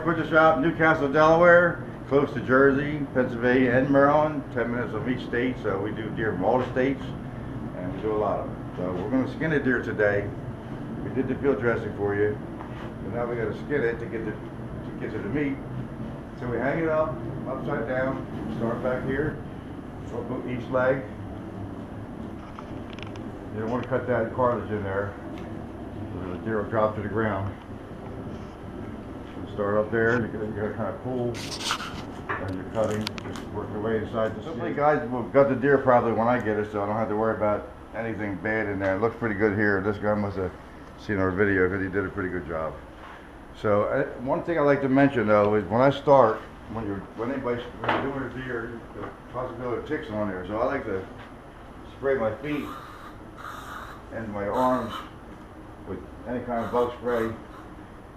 butcher shop, Castle Delaware, close to Jersey, Pennsylvania, and Maryland. 10 minutes of each state, so we do deer from all the states, and we do a lot of them. So we're going to skin a deer today. We did the field dressing for you, and now we got to skin it to get to the meat. So we hang it up, upside down, start back here, each leg. You don't want to cut that cartilage in there, so the deer will drop to the ground. So start up there, you got to kind of pull, and you're cutting, just work your way inside the skin. Some guys will gut the deer probably when I get it, so I don't have to worry about anything bad in there. It looks pretty good here. This guy must have seen our video because he did a pretty good job. So one thing I like to mention though is when I start, when you're doing a deer, the possibility of ticks on there. So I like to spray my feet and my arms with any kind of bug spray.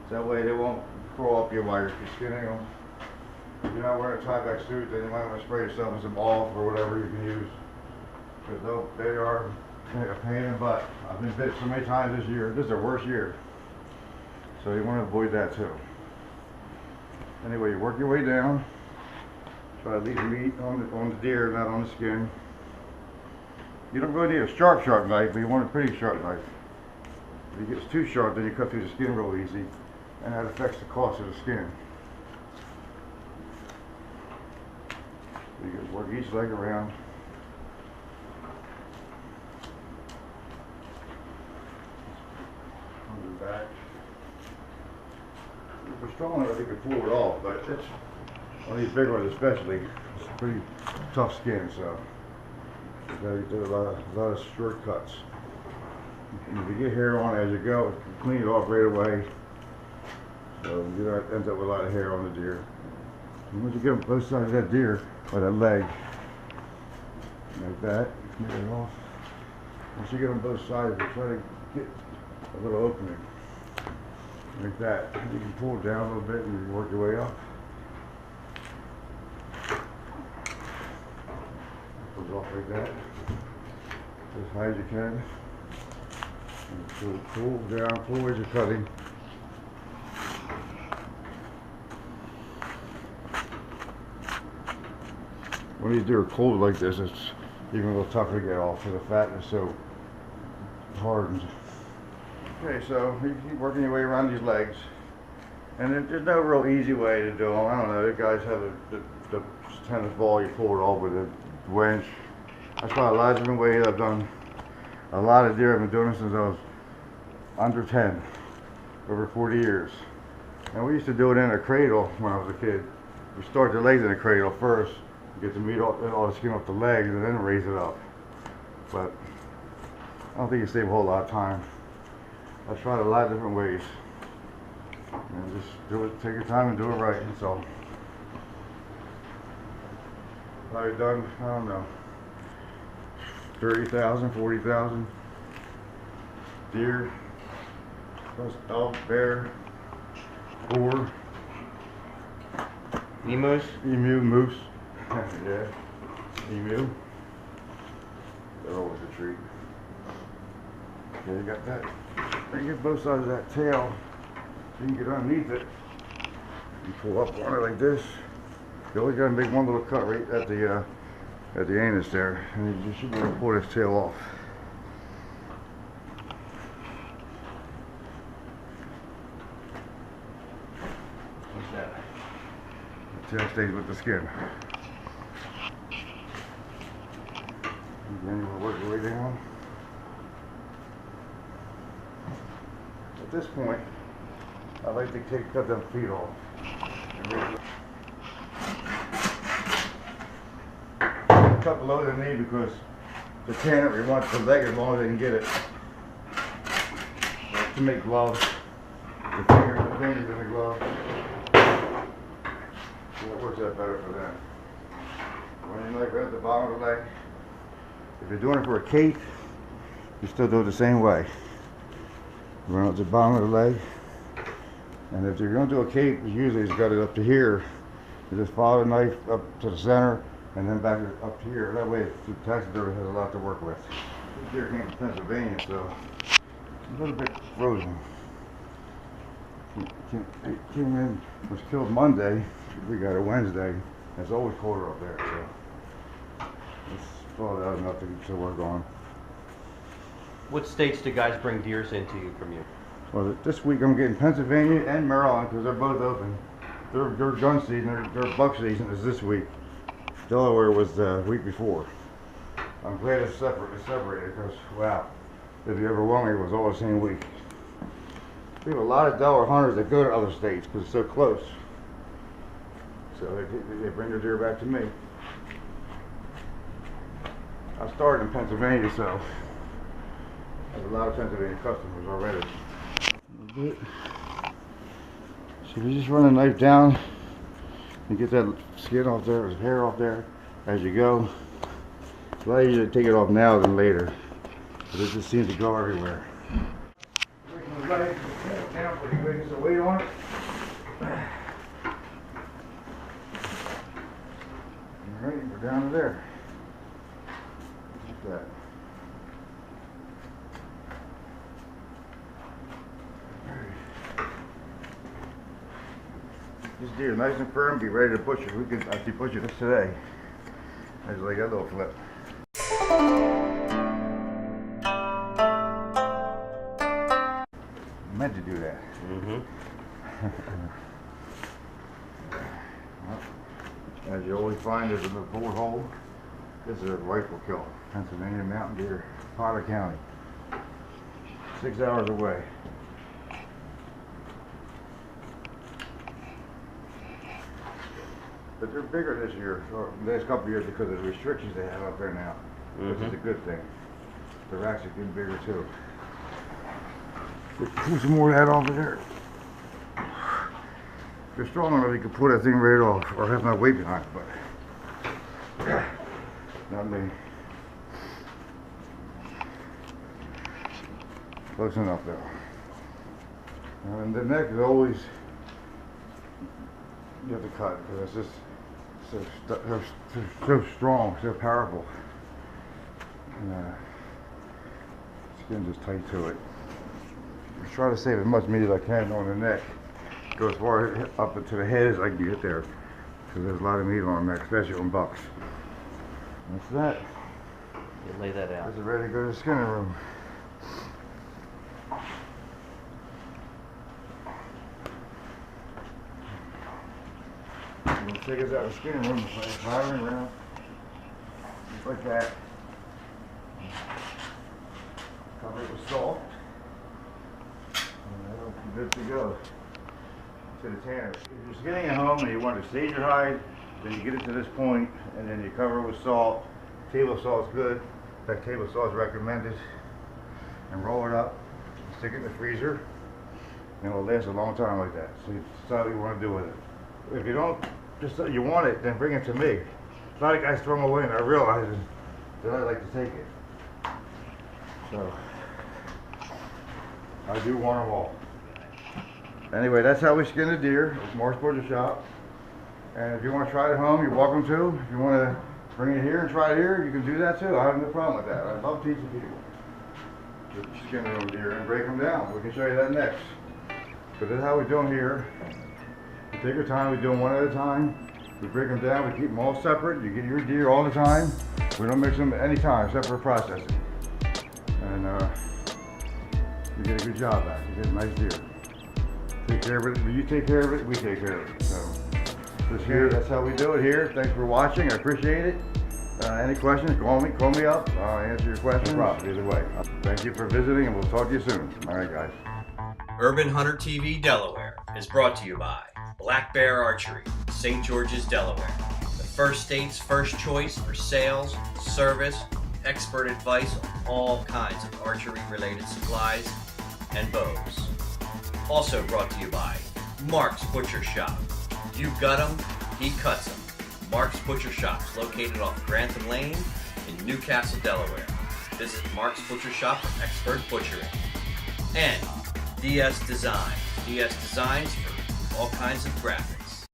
So that way they won't crawl up your while you're skinning them. If you're not wearing a tie-back suit, then you might want to spray yourself with some off or whatever you can use. Because they are a pain in the butt. I've been bit so many times this year. This is the worst year. So you want to avoid that too. Anyway, you work your way down. Try to leave the meat on the deer, not on the skin. You don't really need a sharp knife, but you want a pretty sharp knife. If it gets too sharp, then you cut through the skin real easy, and that affects the cost of the skin. So you just work each leg around. On the back. If you're strong enough, you can pull it off, but it's on these big ones especially, it's a pretty tough skin, so you gotta do a lot of shortcuts. And if you get hair on as you go, clean it off right away, so you don't end up with a lot of hair on the deer. And once you get on both sides of that deer, or that leg, like that, clean it off. Once you get on both sides, you try to get a little opening. Like that. You can pull it down a little bit and you work your way up. Goes off like that. As high as you can. And pull down, pull as you're cutting. When you do a cold like this, it's even a little tougher to get off because the fat is so hardened. Okay, so you keep working your way around these legs, and there's no real easy way to do them. I don't know, you guys have the tennis ball, you pull it off with a winch. I tried a lot of different ways. I've done a lot of deer. I've been doing this since I was under 10, over 40 years. And we used to do it in a cradle when I was a kid. We start the legs in a cradle first, get the meat off, all the skin off the legs, and then raise it up. But I don't think you save a whole lot of time. I tried a lot of different ways, and just do it, take your time and do it right, that's all. Probably done, I don't know, 30,000, 40,000 deer, plus elk, bear, boar, emu, moose, yeah, emu, they're always a treat. Okay, you got that. You get both sides of that tail so you can get underneath it. You pull up on it like this. You always got to make one little cut right at the anus there, and you should be able to pull this tail off. What's that? The tail stays with the skin. And then you work your way down. At this point, I like to cut them feet off. Cut below the knee because the cannery wants the leg as long as they can get it. Like to make gloves, the fingers in the glove. So that works out better for them. When you like right at the bottom of the leg, if you're doing it for a cape, you still do it the same way. Run up the bottom of the leg, and if you're going to do a cape, usually it's got it up to here. You just follow the knife up to the center, and then back up to here. That way, the taxidermy has a lot to work with. This deer came from Pennsylvania, so it's a little bit frozen. Came in, was killed Monday. We got it Wednesday. It's always colder up there, so it's thawed out enough to work on. What states do guys bring deers into you from you? Well, this week I'm getting Pennsylvania and Maryland because they're both open. Their gun season, their buck season is this week. Delaware was the week before. I'm glad it's separated because, wow, it'd be overwhelming if it was all the same week. We have a lot of Delaware hunters that go to other states because it's so close. So they bring their deer back to me. I started in Pennsylvania, so I have a lot of Pennsylvania customers already. A little bit. So we just run a knife down and get that skin off there, or hair off there as you go. It's a lot easier to take it off now than later, but it just seems to go everywhere. Breaking the knife down, put some weight on it. Alright, we're down to there. Like that. This deer nice and firm, be ready to butcher. We could actually butcher this today. I just like that little flip. I meant to do that. Well, as you always find, there's a bullet hole. This is a rifle kill. Pennsylvania mountain deer, Potter County. 6 hours away. But they're bigger this year, or the last couple of years, because of the restrictions they have up there now. Which is a good thing. The racks are getting bigger too. Pull some more of that off of there. If you're strong enough, you can pull that thing right off, or have no weight behind it, but not me. Close enough though. And the neck is always, you have to cut, because it's just so strong, so powerful. And skin just tight to it. I try to save as much meat as I can on the neck. Go as far up into the head as I can get there, because there's a lot of meat on the neck, especially on bucks. That's that. You lay that out. This is ready to go to the skinning room. We'll take us out of the skinning room, firing around, just like that. Cover it with salt, and that'll be good to go to the tanner. If you're skinning at home and you want to stage your hide, then you get it to this point, and then you cover it with salt. Table salt is good. In fact, table salt is recommended. And roll it up, stick it in the freezer, and it'll last a long time like that. So you decide what you want to do with it. If you don't, just you want it, then bring it to me. A lot of guys throw them away, and I realize that I like to take it. So I do want them all. Anyway, that's how we skin a deer. It's Mark's Butcher Shop. And if you want to try it at home, you're welcome to. If you want to bring it here and try it here, you can do that too. I have no problem with that. I love teaching people to skin their own deer and break them down. We can show you that next. But this is how we do them here. We take our time, we do them one at a time. We break them down, we keep them all separate. You get your deer all the time. We don't mix them at any time except for processing. And you get a good job back. You get a nice deer. Take care of it. When you take care of it, we take care of it. So this here, that's how we do it here. Thanks for watching. I appreciate it. Any questions, call me up. I'll answer your questions. No problem, either way. Thank you for visiting, and we'll talk to you soon. All right, guys. Urban Hunter TV Delaware is brought to you by Black Bear Archery, St. George's, Delaware. The first state's first choice for sales, service, expert advice on all kinds of archery-related supplies and bows. Also brought to you by Mark's Butcher Shop. You gut 'em, he cuts 'em. Mark's Butcher Shop is located off Grantham Lane in Newcastle, Delaware. Visit Mark's Butcher Shop for expert butchering. And DS Design. DS Designs for all kinds of graphics.